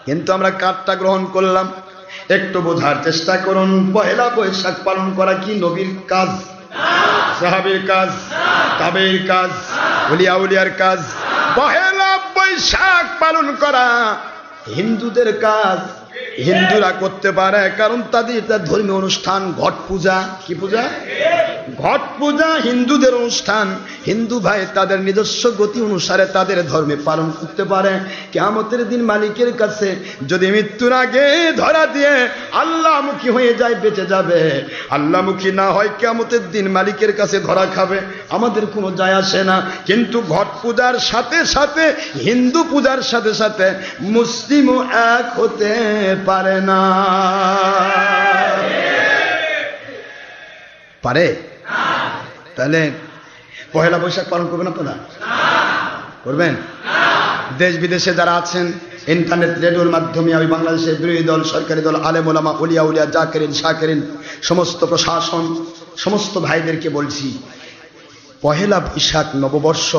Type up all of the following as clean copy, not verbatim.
কিন্তু আমরা কাঠটা গ্রহণ করলাম। একটু বোঝার চেষ্টা করুন, পহেলা বৈশাখ পালন করা কি নবীর কাজ, সাহাবীর কাজ, তাবেঈর কাজ, ওলিয়া উলিয়ার কাজ? পহেলা বৈশাখ পালন করা হিন্দুদের কাজ। হিন্দুরা করতে পারে কারণ তাদের ধর্মীয় অনুষ্ঠান ঘট পূজা। কি পূজা? ঘট পূজা হিন্দুদের অনুষ্ঠান। হিন্দু ভাই তাদের নিজস্ব গতি অনুসারে তাদের ধর্মে পালন করতে পারে। কিয়ামতের দিন মালিকের কাছে যদি মৃত্যুর আগে ধরা দিয়ে আল্লাহমুখী হয়ে যায় বেঁচে যাবে, আল্লাহমুখী না হয় কিয়ামতের দিন মালিকের কাছে ধরা খাবে। আমাদের কোনো যায় আসে না। কিন্তু ঘট পূজার সাথে সাথে হিন্দু পূজার সাথে সাথে মুসলিমও এক হতে পারে না। পারে? তাহলে পহেলা বৈশাখ পালন করবেন আপনারা? করবেন? দেশ বিদেশে যারা আছেন ইন্টারনেট রেডিওর মাধ্যমে আমি বাংলাদেশের বিরোধী দল, সরকারি দল, আলেম ওলামা, ওলিয়া উলিয়া, জাকিরিন শাকিরিন, সমস্ত প্রশাসন, সমস্ত ভাইদেরকে বলছি, পহেলা বৈশাখ নববর্ষ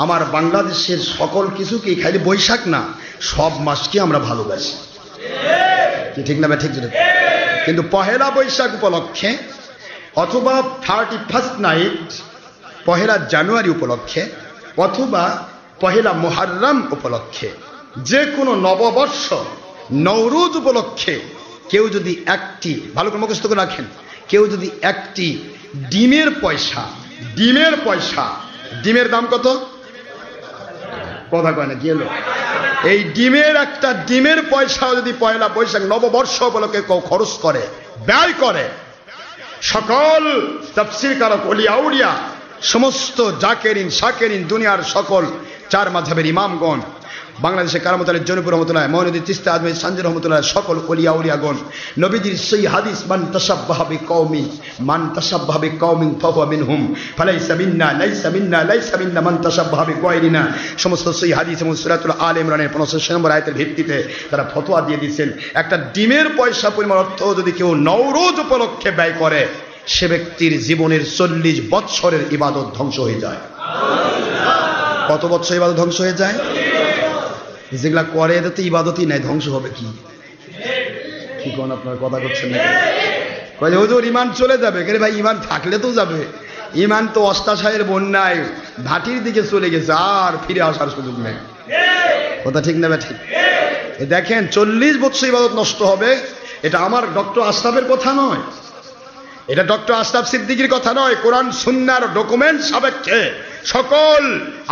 আমার বাংলাদেশের সকল কিছুকেই, খালি বৈশাখ না সব মাসকে আমরা ভালোবাসি। কি ঠিক না? ঠিক। কিন্তু পহেলা বৈশাখ উপলক্ষে অথবা 31st নাইট পহেলা জানুয়ারি উপলক্ষে অথবা পহেলা মুহররম উপলক্ষে, যে কোনো নববর্ষ নওরোজ উপলক্ষে কেউ যদি একটি, ভালো করে মুখস্থ করে রাখেন, কেউ যদি একটি ডিমের পয়সা, ডিমের দাম কত? কথা কয় না, কি হলো? এই ডিমের একটা ডিমের পয়সাও যদি পয়লা বৈশাখ নববর্ষ উপলক্ষে কেউ খরচ করে, ব্যয় করে, সকল তাফসীরকারক, ওলিয়া উলিয়া, সমস্ত জাকিরিন শাকিরিন, দুনিয়ার সকল চার মাযহাবের ইমামগণ, বাংলাদেশে কারামত আলী জনপুর রহমতুল্লাহ, মঈনুদ্দিন চিশতি আজমির সানজির রহমতুল্লাহ, সকল ওলিয়া উলিয়াগণ নবীজির সেই হাদিস মান তাশাব্বাহা বিকওমিন ফাহুয়া মিনহুম ফালাইসা মিন্না লাইসা মিন্না মান তাশাব্বাহা বিগায়রিনা, সমস্ত সেই হাদিস এবং সূরাতুল আলে ইমরানের 85 নম্বর আয়াতের ভিত্তিতে তারা ফতোয়া দিয়ে দিয়েছেন, একটা ডিমের পয়সা পরিমাণ অর্থ যদি কেউ নওরোজ উপলক্ষে ব্যয় করে, সে ব্যক্তির জীবনের 40 বৎসরের ইবাদত ধ্বংস হয়ে যায়। কত বৎসর ইবাদত ধ্বংস হয়ে যায়? যেগুলা করে এদের তো ইবাদতই নাই, ধ্বংস হবে কি? কি কোন আপনার কথা করছেন না? হুজুর ইমান চলে যাবে। ভাই ইমান থাকলে তো যাবে, ইমান তো অষ্টাশায়ের বন্যায় ভাটির দিকে চলে গেছে, আর ফিরে আসার সুযোগ নেই। কথা ঠিক না? ঠিক। দেখেন 40 বছর ইবাদত নষ্ট হবে, এটা আমার ডক্টর আশরাফের কথা নয়, এটা ডক্টর আশরাফ সিদ্দিকীর কথা নয়, কোরআন সুন্নাহর ডকুমেন্ট সাপেক্ষে সকল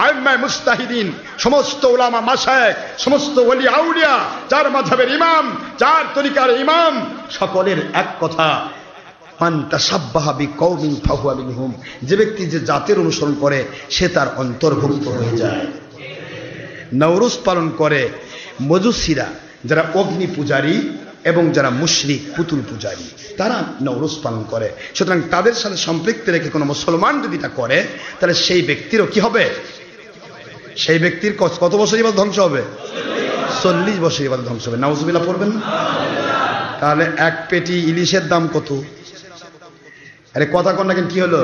আইম্মায়ে মুজতাহিদিন, সমস্ত উলামা মাশায়েখ, সমস্ত ওলি আউলিয়া, চার মাযহাবের ইমাম, চার তরিকার ইমাম, সকলের এক কথা, মান তাশাব্বাহা বিকওমিন ফাহুয়া মিনহুম, যে ব্যক্তি যে জাতের অনুসরণ করে সে তার অন্তর্ভুক্ত হয়ে যায়। নওরোজ পালন করে মজুসিরা, যারা অগ্নি পূজারী এবং যারা মুশরিক পুতুল পূজারী, তারা নওরোজ পালন করে। সুতরাং তাদের সাথে সম্পৃক্ত রেখে কোনো মুসলমান যদি তা করে, তাহলে সেই ব্যক্তিরও কি হবে? সেই ব্যক্তির কত বছর ইবাদত ধ্বংস হবে? 40 বছর ইবাদত ধ্বংস হবে। নাউজুবিল্লাহ পড়বেন না? তাহলে এক পেটি ইলিশের দাম কত? আরে কথা কন না কেন, কি হলো?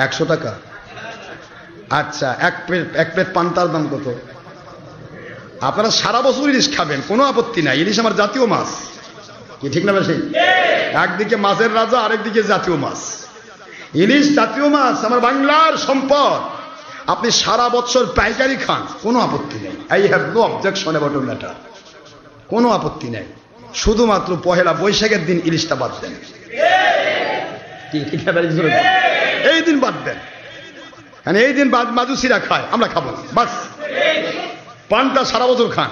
100 টাকা। আচ্ছা, এক প্লেট পান্তার দাম কত? আপনারা সারা বছর ইলিশ খাবেন, কোনো আপত্তি নাই, ইলিশ আমার জাতীয় মাছ। কি ঠিক না? বেশি একদিকে মাছের রাজা, আরেকদিকে জাতীয় মাছ। ইলিশ জাতীয় মাছ, আমার বাংলার সম্পদ। আপনি সারা বছর পাইকারি খান, কোনো আপত্তি নেই। I have no objection about matter, কোনো আপত্তি নেই। শুধুমাত্র পহেলা বৈশাখের দিন ইলিশটা বাদ দেন, এই দিন বাদ দেন, কারণ এই দিন মাজুসিরা খায়, আমরা খাবো বাস। পান্তা সারা বছর খান,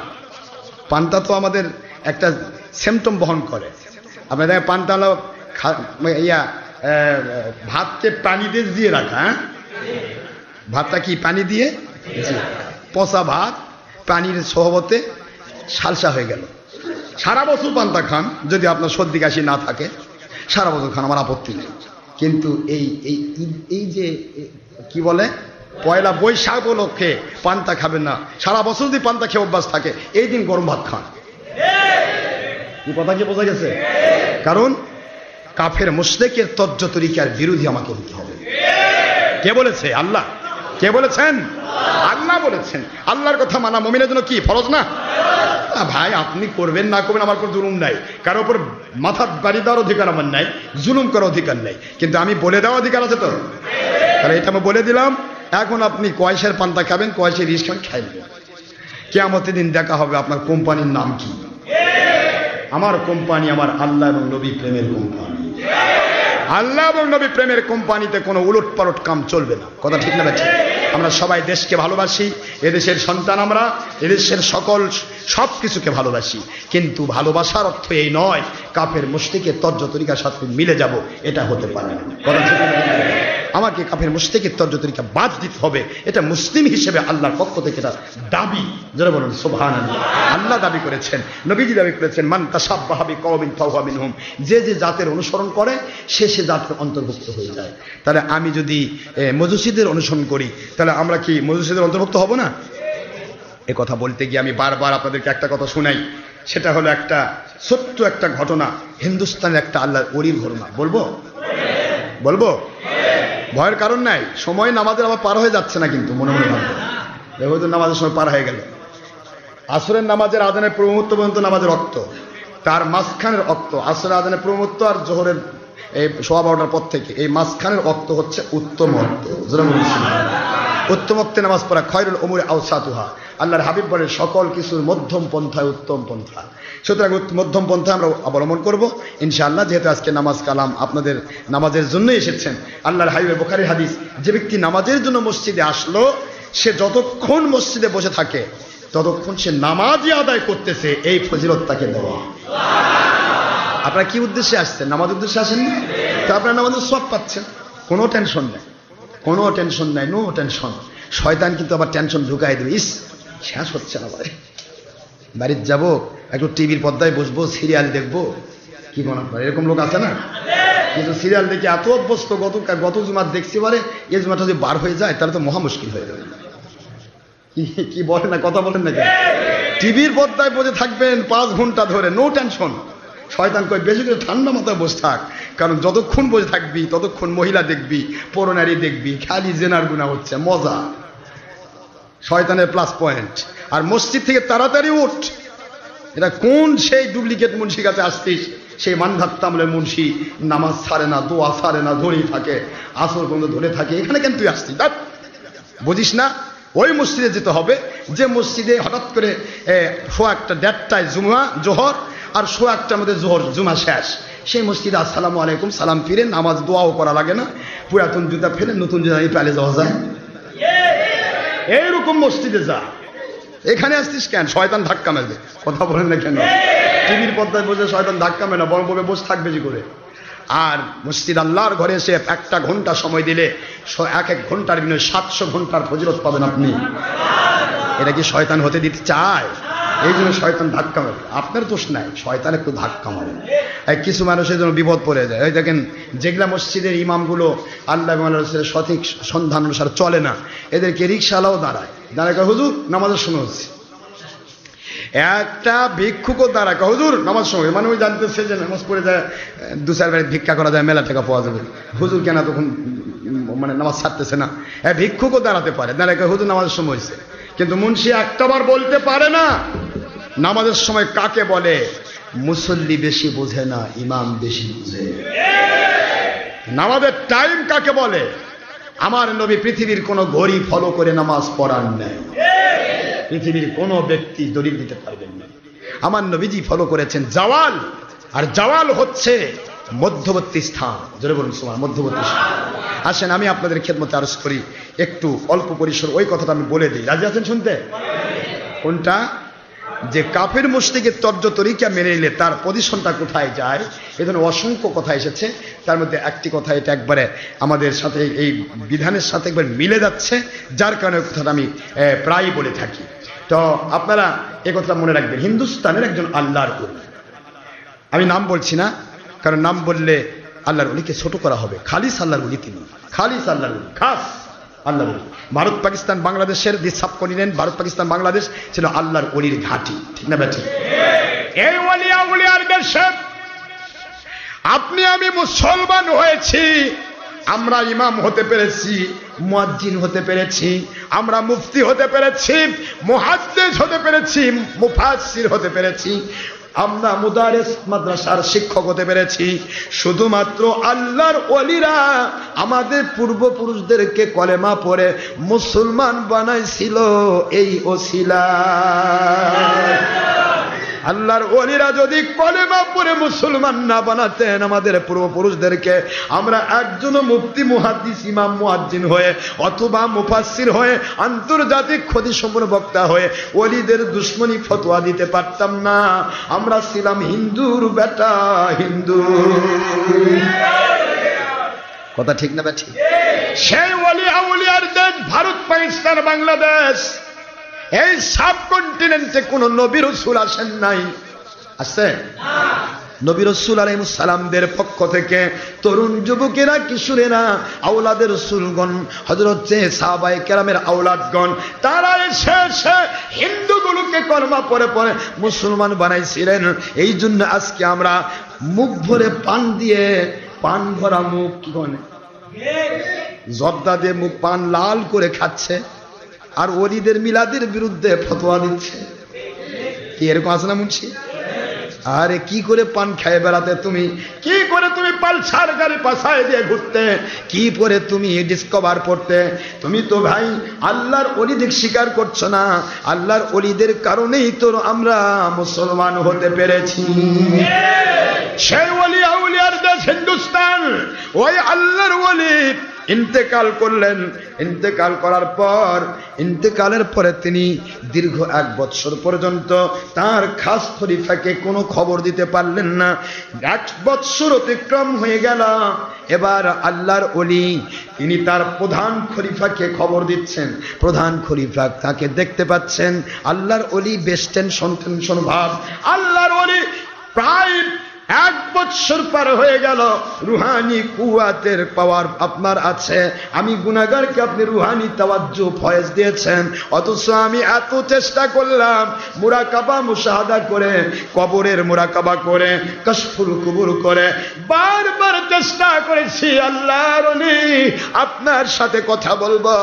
পান্তা তো আমাদের একটা সিমটম বহন করে। আপনার দেখেন পান্তা হলো ভাতকে পানি দিয়ে রাখা, হ্যাঁ, ভাতটা কি পানি দিয়ে, পচা ভাত পানির সহবতে সালসা হয়ে গেল। সারা বছর পান্তা খান, যদি আপনার সর্দি কাশি না থাকে সারা বছর খান, আমার আপত্তি নেই। কিন্তু এই যে কি বলে পয়লা বৈশাখ উপলক্ষে পান্তা খাবেন না, সারা বছর যদি পান্তা খেয়ে অভ্যাস থাকে, এই দিন গরম ভাত খান। এই কথা কি বোঝা গেছে? কারণ কাফের মুশরিকের তজ্জ তরিকার বিরোধী আমাকে হতে হবে। কে বলেছে? আল্লাহ। কে বলেছেন? আল্লাহ বলেছেন। আল্লাহর কথা মানা মুমিনের জন্য কি ফরজ না? ভাই আপনি করবেন না করবেন আমার কোনো জুলুম নাই, কারো উপর মাথা বাড়ি দেওয়ার অধিকার আমার নাই, জুলুম করার অধিকার নাই, কিন্তু আমি বলে দেওয়ার অধিকার আছে তো। তাহলে এটা আমি বলে দিলাম। এখন আপনি কয়সের পান্তা খাবেন, কয়সের রিস্ক খাবেন, খাইবেন। কিয়ামতের দিন দেখা হবে আপনার কোম্পানির নাম কি। আমার কোম্পানি আমার আল্লাহ এবং নবী প্রেমের কোম্পানি। আল্লাহ এবং নবী প্রেমের কোম্পানিতে কোনো উলট পালট কাম চলবে না। কথা ঠিক না ঠিক? আমরা সবাই দেশকে ভালোবাসি, এদেশের সন্তান আমরা, এদেশের সকল সব কিছুকে ভালোবাসি, কিন্তু ভালোবাসার অর্থ এই নয় কাফের মুশরিকের তর্জ তরিকার সাথে মিলে যাব, এটা হতে পারে না। কথা ঠিক না? আমাকে কাফের মুশরিকের তর্জ তরিকা বাদ দিতে হবে, এটা মুসলিম হিসেবে আল্লাহর পক্ষ থেকে এটা দাবি। যারা বলুন সুবহানাল্লাহ। আল্লাহ দাবি করেছেন, নবীজি দাবি করেছেন, মান তাশাব্বাহা বিকওমিন ফাহুয়া মিনহুম, যে যে জাতের অনুসরণ করে সে সে জাতের অন্তর্ভুক্ত হয়ে যায়। তাহলে আমি যদি মজুসিদের অনুসরণ করি তাহলে আমরা কি মজুসিদের অন্তর্ভুক্ত হব না? এ কথা বলতে গিয়ে আমি বারবার আপনাদেরকে একটা কথা শোনাই, সেটা হলো একটা ছোট্ট একটা ঘটনা, হিন্দুস্তানের একটা আল্লাহর ওলির ঘটনা। বলবো বলবো ভয়ের কারণ নাই, সময় নামাজের আবার পার হয়ে যাচ্ছে না, কিন্তু মনে মনে ভাববেন দেখো নামাজের সময় পার হয়ে গেল। আসরের নামাজের আজানের পূর্ব মুহূর্ত পর্যন্ত নামাজের রক্ত, তার মাঝখানের রক্ত, আসরের আজানের পূর্ব মুহূর্ত আর জোহরের এই 12:15 পর থেকে এই মাঝখানের রক্ত হচ্ছে উত্তম রক্ত। উত্তম রক্তে নামাজ পড়া খয়রুল উমুরি আওসাতুহা, আল্লাহর হাবিব বলেন সকল কিছুর মধ্যম পন্থায় উত্তম পন্থা। সুতরাং মধ্যম পন্থা আমরা অবলম্বন করব ইনশাআল্লাহ। যেহেতু আজকে নামাজ কালাম আপনাদের নামাজের জন্যই এসেছেন, আল্লাহর হাবিবের বুখারীর হাদিস, যে ব্যক্তি নামাজের জন্য মসজিদে আসলো সে যতক্ষণ মসজিদে বসে থাকে ততক্ষণ সে নামাজই আদায় করতেছে, এই ফজিলত তাকে দেওয়া। আপনারা কি উদ্দেশ্যে আসছেন? নামাজ উদ্দেশ্যে আসেন না তো আপনারা নামাজের সওয়াব পাচ্ছেন, কোনো টেনশন নেই, কোনো টেনশন নাই, নো টেনশন। শয়তান কিন্তু আবার টেনশন ঢুকাই দেবে, ইস শেষ হচ্ছে না ভাই, বাড়ির যাবো একটু টিভির পর্দায় বসবো, সিরিয়াল দেখবো, কি মনে করে এরকম লোক আছে না? কিন্তু সিরিয়াল দেখে এত অভ্যস্ত, গত জুমার দেখছি পারে এই জুমাটা যদি বার হয়ে যায় তাহলে তো মহা মুশকিল হয়ে যাবে। কি বলেন না, কথা বলেন না কেন? টিভির পর্দায় বসে থাকবেন 5 ঘন্টা ধরে, নো টেনশন। শয়তান কয় বেশি করে ঠান্ডা মাথায় বসে থাক, কারণ যতক্ষণ বসে থাকবি ততক্ষণ মহিলা দেখবি, পরনারী দেখবি, খালি জেনার গুনাহ হচ্ছে, মজা, শয়তানের প্লাস পয়েন্ট। আর মসজিদ থেকে তাড়াতাড়ি উঠ, এটা কোন সেই ডুপ্লিকেট মুন্সির কাছে আসতিস, সেই মানধাত্তামলের মুন্সি নামাজ ছাড়ে না, দোয়া ছাড়ে না, ধরেই থাকে, আসর পর্যন্ত ধরে থাকে, এখানে কেন তুই আসতিস? বুঝিস না? ওই মসজিদে যেতে হবে যে মসজিদে হঠাৎ করে 1:30টায় জুমা জোহর আর 1:30টার মধ্যে জোহর জুমা শেষ, সেই মসজিদে আসসালামু আলাইকুম সালাম ফিরে নামাজ দোয়াও করা লাগে না, পুরাতন জুতা ফেলে নতুন জুতা নিয়ে পালে যাওয়া যায়। এইরকম মসজিদে যা, এখানে আসছিস কেন? শয়তান ধাক্কা মারবে। কথা বলেন না কেন? টিভির পর্দায় বসে শয়তান ধাক্কা মেরে না, বরং বসে বসে থাকবে বেশি করে। আর মসজিদ আল্লাহর ঘরে এসে 1টা ঘন্টা সময় দিলে 1 ঘন্টার বিনিময়ে 700 ঘন্টার ফজিলত পাবেন আপনি। এটা কি শয়তান হতে দিতে চায়? এই জন্য শয়তান ধাক্কা মারে, আপনার দোষ নাই, শয়তান একটু ধাক্কা মারে। কিছু মানুষের জন্য বিপদ পড়ে যায়। ওই দেখেন যেগুলা মসজিদের ইমামগুলো আল্লাহ এবং আল্লাহ রাসূলের সঠিক সন্ধান অনুসারে চলে না, এদেরকে রিকশাওয়ালাও দাঁড়ায় হুজুর নামাজের সময় হচ্ছে। একটা ভিক্ষুকও দাঁড়ায় হুজুর নামাজ সময়, মানে ওই জানতেছে যে নামাজ পড়ে যায় 2-4 বারে ভিক্ষা করা যায়, মেলা টাকা পাওয়া যাবে, হুজুর কেন তখন মানে নামাজ ছাড়তেছে না? ভিক্ষুকও দাঁড়াতে পারে, দাঁড়ায় হুজুর নামাজের সময় হয়েছে। কিন্তু মুন্সি একটাবার বলতে পারে না নামাজের সময় কাকে বলে। মুসল্লি বেশি বোঝে না, ইমাম বেশি বুঝে। নামাজের টাইম কাকে বলে? আমার নবী পৃথিবীর কোন ঘড়ি ফলো করে নামাজ পড়ান নাই, পৃথিবীর কোন ব্যক্তি দলিল দিতে পারবেন না। আমার নবীজি ফলো করেছেন জাওয়াল, আর জাওয়াল হচ্ছে মধ্যবর্তী স্থান। জোরে বলুন সুবহান, মধ্যবর্তী স্থান। আসেন আমি আপনাদের খেদমতে আরজ করি, একটু অল্প পরিসর ওই কথাটা আমি বলে দিই, রাজি আছেন শুনতে? কোনটা? যে কাফের মুশরিকের তর্জ তরিকা মেনে নিলে তার পজিশনটা কোথায় যায়, এই ধরনের অসংখ্য কথা এসেছে। তার মধ্যে একটি কথা, এটা একবারে আমাদের সাথে এই বিধানের সাথে একবার মিলে যাচ্ছে, যার কারণে কথাটা আমি প্রায়ই বলে থাকি। তো আপনারা এই কথাটা মনে রাখবেন, হিন্দুস্তানের একজন আল্লাহর ওলি, আমি নাম বলছি না কারণ নাম বললে আল্লাহর ওলিকে ছোট করা হবে, খালিস আল্লাহর ওলি তিনি, খালিস আল্লাহর ওলি, খাস আল্লাহর ওলি। ভারত পাকিস্তান বাংলাদেশের যে সাবকন্টিনেন্ট, ভারত পাকিস্তান বাংলাদেশ ছিল আল্লাহর ওলির ঘাঁটি, ঠিক না বেঠিক? এই ওলিয়া উলিয়ার দেশে আপনি আমি মুসলমান হয়েছি, আমরা ইমাম হতে পেরেছি, মুয়াজ্জিন হতে পেরেছি, আমরা মুফতি হতে পেরেছি, মুহাদ্দিস হতে পেরেছি, মুফাসসির হতে পেরেছি, আমরা মুদারিস মাদ্রাসার শিক্ষক হতে পেরেছি শুধুমাত্র আল্লাহর ওলিরা আমাদের পূর্বপুরুষদেরকে কলেমা পড়ে মুসলমান বানাইছিল এই ওসিলা। আল্লাহর ওলিরা যদি কলেমা পড়ে মুসলমান না বানাতেন আমাদের পূর্বপুরুষদেরকে, আমরা একজন মুফতি, মুহাদ্দিস, ইমাম, মুয়াজ্জিন হয়ে অথবা মুফাসসির হয়ে আন্তর্জাতিক খ্যাতিসম্পন্ন বক্তা হয়ে ওলিদের দুশমনী ফতোয়া দিতে পারতাম না। আমরা ছিলাম হিন্দুর বেটা, হিন্দু। কথা ঠিক না বেঠি? সেই ওলি আউলিয়ার দেশ ভারত, পাকিস্তান, বাংলাদেশ, এই সাবকন্টিনেন্টে কোন নবী রাসূল আসেন নাই। আছে? নবী রাসূল আলাইহিস সালামদের পক্ষ থেকে তরুণ যুবকেরা, কিশোরেরা, আওলাদের রাসূলগণ, হযরত সাহাবায়ে কেরামের আওলাদগণ, তারা এসে হিন্দুগুলোকে কলমা পড়ে পড়ে মুসলমান বানাইছিলেন। এই জন্য আজকে আমরা মুখ ভরে পান দিয়ে, পান ভরা মুখ, কি বলে, জর্দা দিয়ে মুখ পান লাল করে খাচ্ছে, আর ওলিদের মিলাদের বিরুদ্ধে ফতোয়া দিচ্ছে। কি এরকম আছে না মুন্সি? আরে কি করে পান খেয়ে বেড়াতে তুমি, কি করে তুমি পালসার গাড়ি পাশায় দিয়ে ঘুরতে, কি করে তুমি ডিসকভার পড়তে? তুমি তো ভাই আল্লাহর ওলিদের স্বীকার করছো না। আল্লাহর ওলিদের কারণেই তো আমরা মুসলমান হতে পেরেছি। সেই ওলি আউলিয়ার দেশ হিন্দুস্তান, ওই আল্লাহর ওলি ইন্তেকাল করলেন। ইন্তেকাল করার পর, ইন্তেকালের পরে তিনি দীর্ঘ 1 বছর পর্যন্ত তার খাস খলিফাকে কোনো খবর দিতে পারলেন না। 1 বছর অতিক্রম হয়ে গেল। এবার আল্লাহর ওলি তিনি তার প্রধান খলিফাকে খবর দিচ্ছেন। প্রধান খলিফা তাকে দেখতে পাচ্ছেন। আল্লাহর ওলি বেশ টেনশন ভাব। আল্লাহর ওলি প্রায় 1 বছর পার হয়ে গেল। রুহানি কুয়াতের পাওয়ার আপনার আছে, আমি গুনাহগারকে আপনি রুহানি তাওয়াজ্জু ফয়েজ দিয়েছেন, অথচ আমি এত চেষ্টা করলাম মুরাকাবা মুশাহাদা করে, কবরের মুরাকাবা করে, কাশফুল কুবুর করে, বারবার চেষ্টা করেছি আল্লাহর ওলি আপনার সাথে কথা বলবো,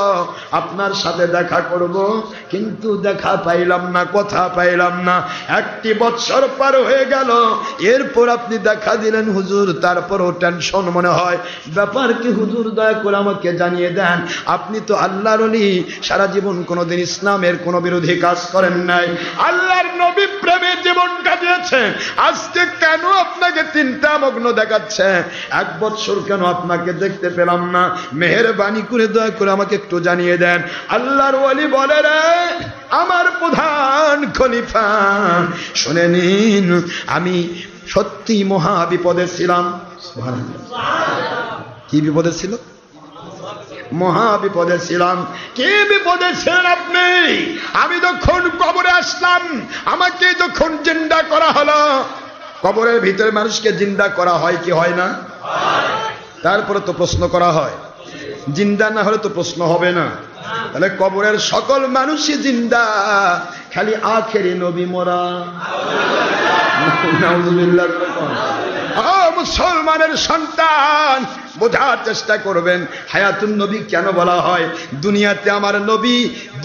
আপনার সাথে দেখা করব, কিন্তু দেখা পাইলাম না, কথা পাইলাম না। 1 বছর পার হয়ে গেল। এরপর আপনি দেখা দিলেন হুজুর, তারপরও টেনশন মনে হয়। ব্যাপার কি হুজুর, দয়া করে আমাকে জানিয়ে দেন। আপনি তো আল্লাহর ওলি, সারা জীবন কোনোদিন ইসলামের কোনো বিরোধী কাজ করেন নাই, আল্লাহর নবী প্রেমে জীবন কাটিয়েছেন, আজকে কেন আপনাকে চিন্তামগ্ন দেখাচ্ছে? 1 বছর কেন আপনাকে দেখতে পেলাম না? মেহেরবানি করে দয়া করে আমাকে একটু জানিয়ে দেন। আল্লাহর ওলি বলে, রে আমার প্রধান খলিফা, শুনে নিন, আমি সত্যি মহা বিপদে ছিলাম। কি বিপদে ছিল? মহা বিপদে ছিলাম। কি বিপদে ছিলেন আপনি? আমি যখন কবরে আসলাম, আমাকে যখন জিন্দা করা হলো, কবরের ভিতরে মানুষকে জিন্দা করা হয় কি হয় না? তারপরে তো প্রশ্ন করা হয়, জিন্দা না হলে তো প্রশ্ন হবে না। তাহলে কবরের সকল মানুষই জিন্দা, খালি আখেরি নবী মোরা। নাউযুবিল্লাহ। ও মুসলমানের সন্তান, বোঝার চেষ্টা করবেন হায়াতুন নবী কেন বলা হয়। দুনিয়াতে আমার নবী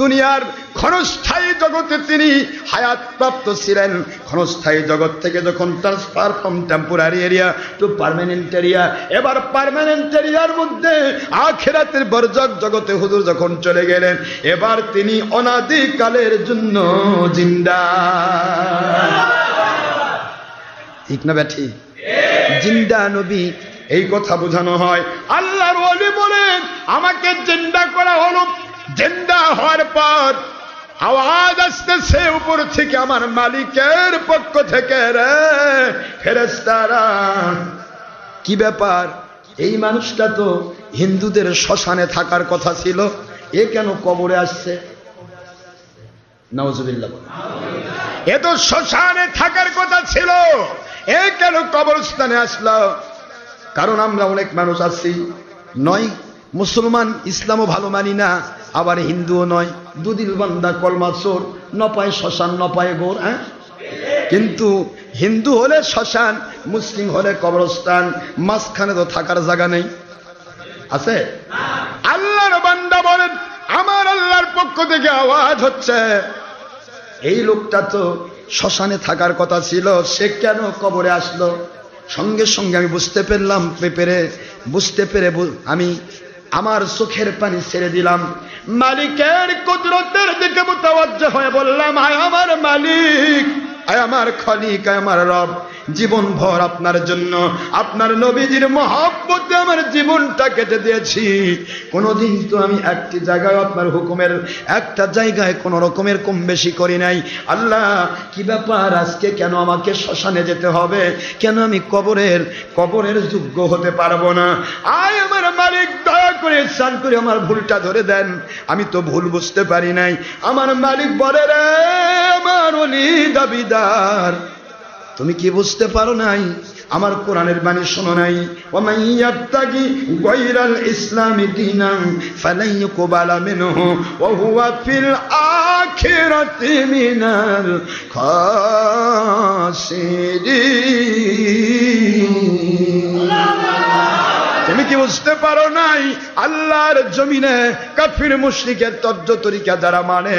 দুনিয়ার ক্ষণস্থায়ী জগতে তিনি হায়াত প্রাপ্ত ছিলেন। ক্ষণস্থায়ী জগৎ থেকে যখন transfer from temporary area to permanent area, এবার পার্মানেন্ট এরিয়ার মধ্যে আখিরাতের বরজক জগতে হুজুর যখন চলে গেলেন, এবার তিনি অনাদিকালের জন্য জিন্দা। ঠিক না ব্যাঠি? জিন্দা নবী, এই কথা বোঝানো হয়। আল্লাহর ওলি বলেন, আমাকে জিন্দা করা হলো। জিন্দা হওয়ার পর আওয়াজ আসতেছে উপর থেকে, আমার মালিকের পক্ষ থেকে, রে ফেরেশতারা, কি ব্যাপার? এই মানুষটা তো হিন্দুদের শ্মশানে থাকার কথা ছিল, এ কেন কবরে আসছে? নাউযুবিল্লাহ। এ তো শ্মশানে থাকার কথা ছিল, এ কেন কবরস্থানে আসলো? কারণ আমরা অনেক মানুষ আছি, নয় মুসলমান, ইসলামও ভালো মানি না, আবার হিন্দুও নয়, দুদিল বান্দা, কলমা চোর, নপায় শ্মশান, নপায় গোর। হ্যাঁ, কিন্তু হিন্দু হলে শ্মশান, মুসলিম হলে কবরস্থান, মাঝখানে তো থাকার জায়গা নেই। আছে? আল্লাহর বান্দা বলেন, আমার আল্লাহর পক্ষ থেকে আওয়াজ হচ্ছে, এই লোকটা তো শ্মশানে থাকার কথা ছিল, সে কেন কবরে আসলো? সঙ্গে সঙ্গে আমি বুঝতে পেরে আমি আমার চোখের পানি ছেড়ে দিলাম, মালিকের কুদরতের দিকে মুতাওয়াজ্জহ হয়ে বললাম, আয় আমার মালিক, আয় আমার খলিক, আয় আমার রব, জীবন ভর আপনার জন্য, আপনার নবীজির মহব্বতে আমার জীবনটা কেটে দিয়েছি। কোনোদিন তো আমি একটি জায়গায় আপনার হুকুমের একটা জায়গায় কোনো রকমের কম বেশি করি নাই। আল্লাহ, কি ব্যাপার, আজকে কেন আমাকে শ্মশানে যেতে হবে? কেন আমি কবরের যোগ্য হতে পারবো না? আয় আমার মালিক, দয়া করে ইহসান করে আমার ভুলটা ধরে দেন, আমি তো ভুল বুঝতে পারি নাই। আমার মালিক বলে, রে আমার ওলি দাবিদার, তুমি কি বুঝতে পারো নাই? আমার কোরআনের বাণী শোনো নাই? ওয়ামান ইয়াবতাগি গায়রাল ইসলামি দীনান ফালান ইউকবালা মিনহু ওয়া হুয়া ফিল আখিরাতি মিনাল খাসিরিন। তুমি কি বুঝতে পারো নাই? আল্লাহর জমিনে কাফির মুশরিকের তর্জ তরিকা যারা মানে,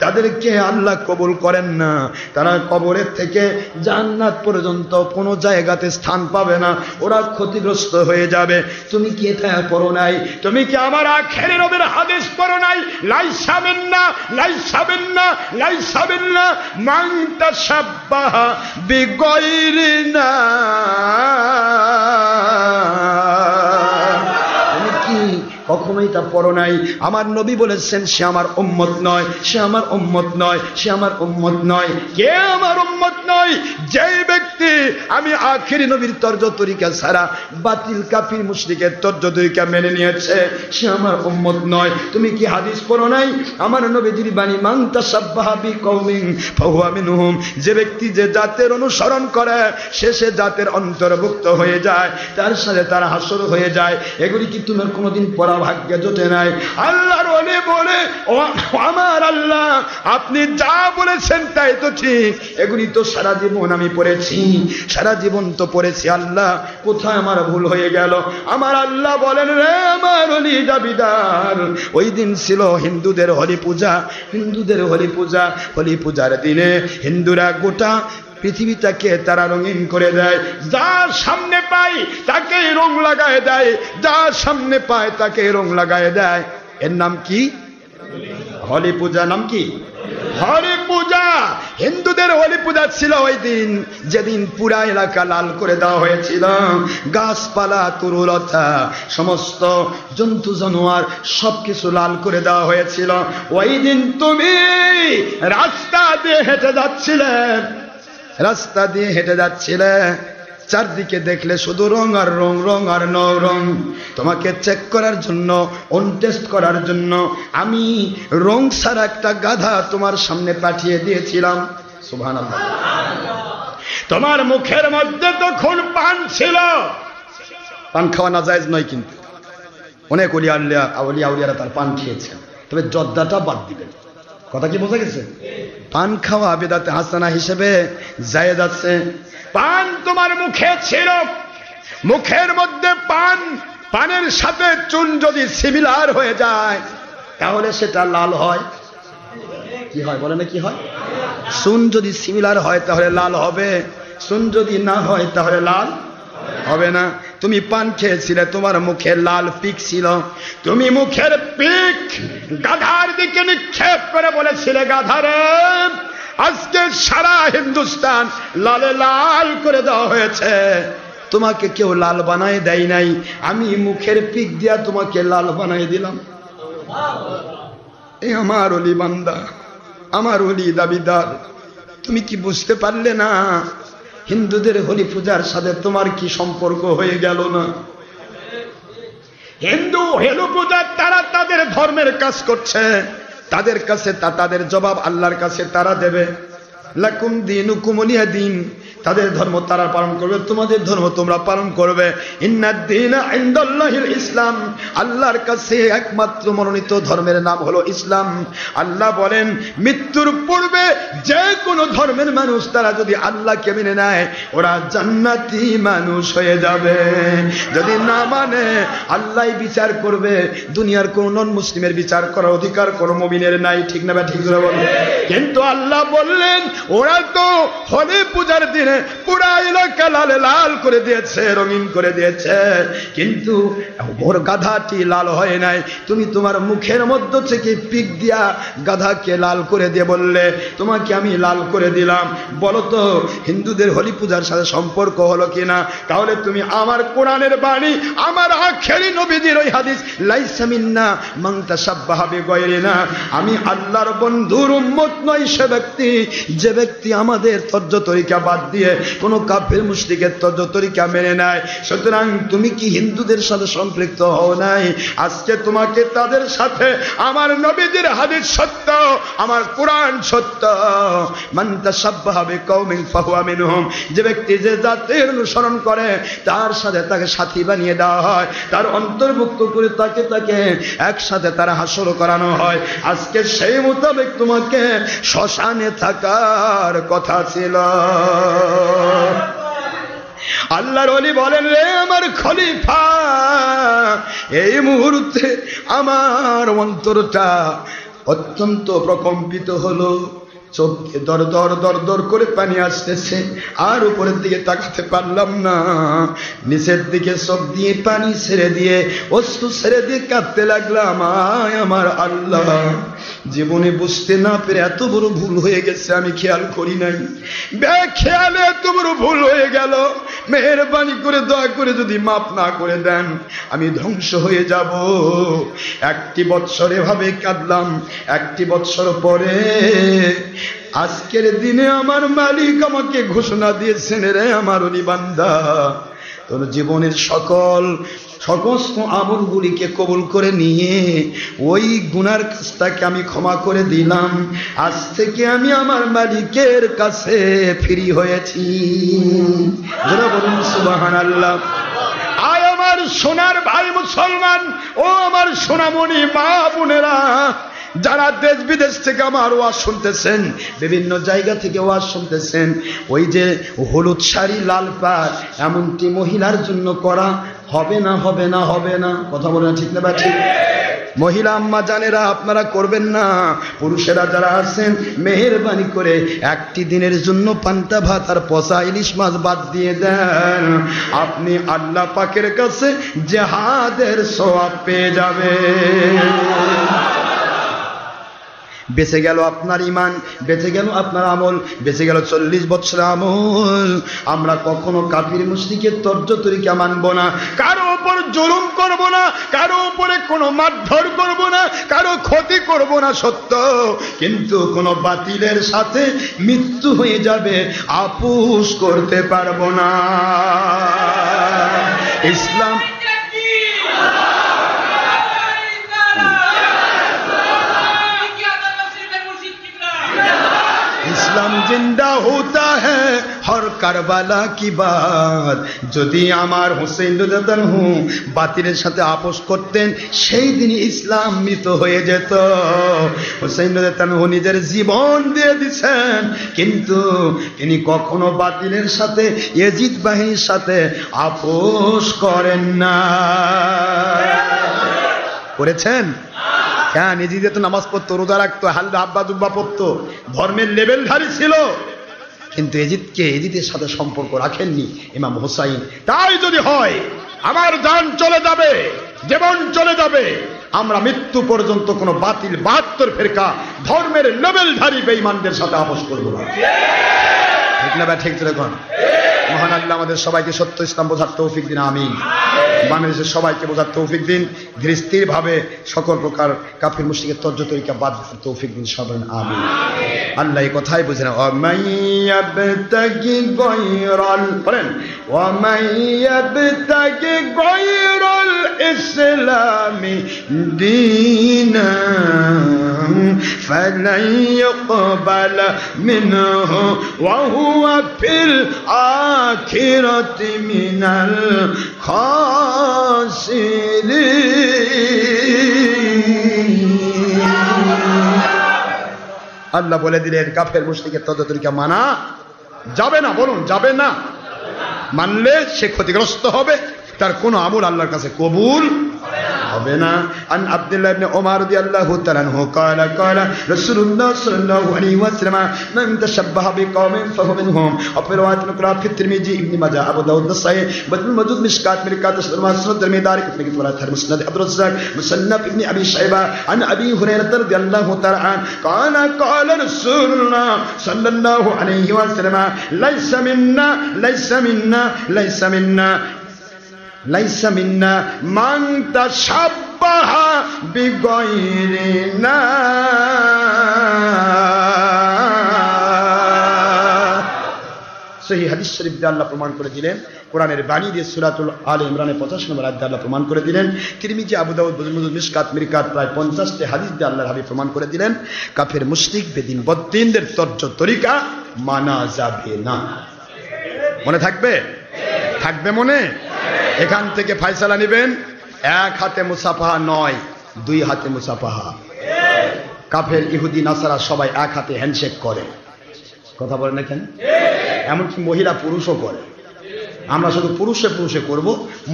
তাদেরকে আল্লাহ কবুল করেন না। তারা কবরের থেকে জান্নাত পর্যন্ত কোনো জায়গাতে স্থান পাবে না, ওরা ক্ষতিগ্রস্ত হয়ে যাবে। তুমি কি এটা পড়ো নাই? তুমি কি আমার আখেরি নবীর হাদিস পড়ো নাই? লাইসা মিন্না লাইসা মিন্না লাইসা মিন্না মান তাশাব্বাহা বিগায়রিনা। কখনোই তা পড়ো নাই? আমার নবী বলেছেন, সে আমার উম্মত নয়, সে আমার উম্মত নয়, সে আমার উম্মত নয়। কে আমার উম্মত নয়? যেই ব্যক্তি আমি আখেরি নবীর তর্জ তরিকা ছাড়া বাতিল কাফির মুশরিকের তর্জ তরিকা মেনে নিয়েছে, সে আমার উম্মত নয়। তুমি কি হাদিস পড়ো নাই? আমার নবীজির বাণী, মান তাশাব্বাহা বিকওমিন ফাহুয়া মিনহুম। যে ব্যক্তি যে জাতের অনুসরণ করে, সে জাতের অন্তর্ভুক্ত হয়ে যায়, তার সাথে তার হাসর হয়ে যায়। এগুলি কি তোমার কোনোদিন পড়া ভাগ্যে জোটে নাই? আল্লাহর ওলি বলে, ও আমার আল্লাহ, আপনি যা বলেছেন তাই তো ঠিক। এগুলি তো সারা জীবন আমি পড়েছি, সারা জীবন তো পড়েছি। আল্লাহ, কোথায় আমার ভুল হয়ে গেল? আমার আল্লাহ বলেন, রে আমার ওলি দাবিদার, ওই দিন ছিল হিন্দুদের হোলি পূজা। হিন্দুদের হোলি পূজা, হোলি পূজার দিনে হিন্দুরা গোটা পৃথিবীটাকে তারা রঙিন করে দেয়। যার সামনে পায় তাকেই রং লাগায় দেয়, যার সামনে পায় তাকে রং লাগায় দেয়। এর নাম কি? হোলি পূজা। নাম কি? হোলি পূজা। হিন্দুদের হোলি পূজা ছিল ওই দিন, যেদিন পুরা এলাকা লাল করে দেওয়া হয়েছিল। গাছপালা, তরুলতা, সমস্ত জন্তু জানোয়ার সবকিছু লাল করে দেওয়া হয়েছিল। ওই দিন তুমি রাস্তা দিয়ে হেঁটে যাচ্ছিলে, চারদিকে দেখলে শুধু রং আর রং, রং আর রং। তোমাকে চেক করার জন্য, টেস্ট করার জন্য আমি রং ছাড়া একটা গাধা তোমার সামনে পাঠিয়ে দিয়েছিলাম। সুবহানাল্লাহ। তোমার মুখের মধ্যে তখন পান ছিল। পান খাওয়া না জায়েজ নয়, কিন্তু অনেক আউলিয়ারা তার পান খেয়েছেন, তবে জর্দাটা বাদ দিবেন। কথা কি বোঝা গেছে? পান খাওয়া বিদআতে হাসানা হিসেবে জায়েজ আছে। পান তোমার মুখে ছিল, মুখের মধ্যে পানের সাথে চুন যদি সিমিলার হয়ে যায়, তাহলে সেটা লাল হয়। কি হয় বলে না? কি হয়? চুন যদি সিমিলার হয় তাহলে লাল হবে, চুন যদি না হয় তাহলে লাল হবে না। তুমি পান খেয়েছিলে, তোমার মুখে লাল পিক ছিল। তুমি মুখের পিক গাধার দিকে নিক্ষেপ করে বলেছিলে, গাধারে, আজকে সারা হিন্দুস্তান লালে লাল করে দেওয়া হয়েছে। তোমাকে কেউ লাল বানায় দেয় নাই, আমি মুখের পিক দিয়া তোমাকে লাল বানাই দিলাম। এই আমার ওলি বান্দা, আমার ওলি দাবিদার, তুমি কি বুঝতে পারলে না? হিন্দুদের হোলি পূজার সাথে তোমার কি সম্পর্ক হয়ে গেল না? হিন্দু হোলি পূজার তারা তাদের ধর্মের কাজ করছে, তাদের কাছে তাদের জবাব আল্লাহর কাছে তারা দেবে। লাকুম দীনুকুম ওয়ালিয়া দীন। তাদের ধর্ম তারা পালন করবে, তোমাদের ধর্ম তোমরা পালন করবে। ইন্নাদ দীনা ইনদাল্লাহিল ইসলাম, আল্লাহর কাছে একমাত্র মনোনীত ধর্মের নাম হলো ইসলাম। আল্লাহ বলেন মৃত্যুর পূর্বে যে কোনো ধর্মের মানুষ তারা যদি আল্লাহকে মেনে নেয় ওরা জান্নাতি মানুষ হয়ে যাবে। যদি না মানে আল্লাহই বিচার করবে, দুনিয়ার কোন নন মুসলিমের বিচার করার অধিকার কোন মুমিনের নাই। ঠিক না? ঠিক করে বলেন। কিন্তু আল্লাহ বললেন ওরা তো হোলি পূজার দিনে পুরা এলাকা লাল লাল করে দিয়েছে, রঙিন করে দিয়েছে, কিন্তু ওর গাধাটি লাল হয় নাই। তুমি তোমার মুখের মধ্য থেকে পিক দিয়া গাধাকে লাল করে দিয়ে বললে তোমাকে আমি লাল করে দিলাম। বলো তো হিন্দুদের হোলি পূজার সাথে সম্পর্ক হলো কিনা? তাহলে তুমি আমার কোরআনের বাণী, আমার আখেরি নবীদের ওই হাদিস লাইসা মিন্না মান তাশাব্বাহা বিগায়রিনা, আমি আল্লাহর বন্ধুর উম্মত নই সে ব্যক্তি যে ব্যক্তি আমাদের তর্জ তরিকা বাদ দিয়ে কোন কাফের মুশরিকের তর্জ তরিকা মেনে নেয়। সুতরাং তুমি কি হিন্দুদের সাথে সম্পৃক্ত হও নাই? আজকে তোমাকে তাদের সাথে আমার নবীদের হাদিস সত্য, আমার কোরআন সত্য। মান তাশাব্বাহা বিকাওমিন ফাহুয়া মিনহুম, যে ব্যক্তি যে জাতির অনুসরণ করে তার সাথে তাকে সাথী বানিয়ে দেওয়া হয়, তার অন্তর্ভুক্ত করে তাকে একসাথে তারা হাসর করানো হয়। আজকে সেই মোতাবেক তোমাকে শ্মশানে থাকার কথা ছিল। আল্লাহর ওলি বলেন রে আমার খলিফা, এই মুহূর্তে আমার অন্তরটা অত্যন্ত প্রকম্পিত হলো, চোখে দর দর দর দর করে পানি আসতেছে, আর উপরের দিকে তাকাতে পারলাম না, নিচের দিকে চোখ দিয়ে পানি ছেড়ে দিয়ে অশ্রু ছেড়ে দিয়ে কাঁদতে লাগলাম। আমার আল্লাহ, জীবনে বুঝতে না পেরে এত বড় ভুল হয়ে গেছে, আমি খেয়াল করি নাই, বেখেয়ালে এত বড় ভুল হয়ে গেল। মেহেরবানি করে দয়া করে যদি মাফ না করে দেন আমি ধ্বংস হয়ে যাব। একটি বৎসর এভাবে কাঁদলাম। একটি বৎসর পরে আজকের দিনে আমার মালিক আমাকে ঘোষণা দিয়েছেন, রে আমার ওলি বান্দা, তোর জীবনের সমস্ত আমলগুলিকে কবুল করে নিয়ে ওই গুনার কাজটাকে আমি ক্ষমা করে দিলাম। আজ থেকে আমি আমার মালিকের কাছে ফ্রি হয়েছি। যারা বলুন সুবহানাল্লাহ। আয় আমার সোনার ভাই মুসলমান, ও আমার সোনামণি মা বোনেরা, যারা দেশ বিদেশ থেকে আমার ওয়াজ শুনতেছেন, বিভিন্ন জায়গা থেকে ওয়াজ শুনতেছেন, ওই যে হলুদ শাড়ি লাল পাড় এমনটি মহিলার জন্য করা হবে না, হবে না, হবে না। কথা বলে না? ঠিক না? ঠিক। মহিলা আম্মা জানেরা আপনারা করবেন না। পুরুষেরা যারা আছেন মেহেরবানি করে একটি দিনের জন্য পান্তা ভাত আর পচা ইলিশ মাছ বাদ দিয়ে দেন, আপনি আল্লাহ পাকের কাছে জিহাদের সওয়াব পেয়ে যাবেন। বেঁচে গেল আপনার ইমান, বেঁচে গেল আপনার আমল, বেঁচে গেল 40 বছর আমল। আমরা কখনো কাফির মুশরিকের তর্জ তরিকা মানব না, কারো উপর জুলুম করব না, কারো উপরে কোনো মারধর করব না, কারো ক্ষতি করব না সত্য, কিন্তু কোনো বাতিলের সাথে মৃত্যু হয়ে যাবে আপোষ করতে পারবো না। ইসলাম ইসলাম জিন্দা होता है हर কারবালা কি বাত। যদি আমার হুসাইন রাদিয়াল্লাহু বাতিলের সাথে আপোষ করতেন সেই দিন ইসলাম মৃত হয়ে যেত। হুসাইন রাদিয়াল্লাহু নিজের জীবন দিয়ে দিয়েছেন, কিন্তু তিনি কখনো বাতিলের সাথে ইয়াজিদ বাহিনীর সাথে আপোষ করেন না। করেছেন? হ্যাঁ, নিজেদের তো নামাজ পড়তো, রোজা রাখতো, হালদা হাব্বা দুব্বা পড়তো, ধর্মের লেভেলধারী ছিল, কিন্তু এজিদের সাথে সম্পর্ক রাখেননি ইমাম হুসাইন। তাই যদি হয় আমার জান চলে যাবে, জীবন চলে যাবে, আমরা মৃত্যু পর্যন্ত কোনো বাতিল 72 ফিরকা ধর্মের লেভেলধারী বেঈমানদের সাথে আপোষ করবো না। ঠিক না? ঠিক এখন মহান আল্লাহ আমাদের সবাইকে সত্য ইসলাম বোঝার তৌফিক দিন, আমিন। বাংলাদেশের সবাইকে বোঝার তৌফিক দিন, ধীরস্থির ভাবে সকল প্রকার কাফির মুশরিকের তর্জ তরিকা বাদ দেওয়ার তৌফিক দিন, সবাই আমিন। আল্লাহ এই কথাই বুঝেন, ওয়ামাইয়াবতাগি গায়রাল, বলেন ওয়ামাইয়াবতাগি গায়রাল ইসলামি দীনা فلن يقبل منه وهو في الآخرة من الخاسرين আল্লাহ বলে দিলেন কাফের মুশরিকের তরিকা মানা যাবে না। বলুন যাবে না। মানলে সে ক্ষতিগ্রস্ত হবে, তার কোনো আমল আল্লাহর কাছে কবুল হবে না। আন আব্দুল্লাহ ইবনে ওমর রাদিয়াল্লাহু তাআলা আনহু قال قال رسول الله صلى الله عليه وسلم من تشبه بقوم فهو منهم وفي روايه اخرى في الترمذي ابن ماجه ابو داود النسائي بدل الموجود مشكات مرقات مسند الترمذي دار ابن كثير مسند عبد الرزاق مصنف ابن ابي شيبه عن ابي هريره رضي الله تعالى عنه قال قال رسول الله صلى الله عليه وسلم ليس منا ليس منا ليس منا ليس منا من تشبه بغيرنا সহিহ হাদিস শরীফ দিয়ে আল্লাহ প্রমাণ করে দিলেন, কোরআনের বাণী দিয়ে সূরাতুল আলে ইমরানের 85 নম্বর আয়াতে আল্লাহ প্রমাণ করে দিলেন, তিরমিজি আবু দাউদ মুসলিম মিশকাত মিরকাত প্রায় 50টি হাদিস দিয়ে আল্লাহর হাবিব প্রমাণ করে দিলেন কাফের মুশরিক বেদিন বদ্দিনদের তরিকা মানা যাবে না। মনে থাকবে? থাকবে মনে? এখান থেকে ফয়সালা নেবেন, এক হাতে মুসাফাহা নয়, দুই হাতে মুসাফাহা। কাফের ইহুদি নাসারা সবাই এক হাতে হ্যান্ডশেক করে, কথা বলে না কেন? এমনকি মহিলা পুরুষও করে। আমরা শুধু পুরুষে পুরুষে করব,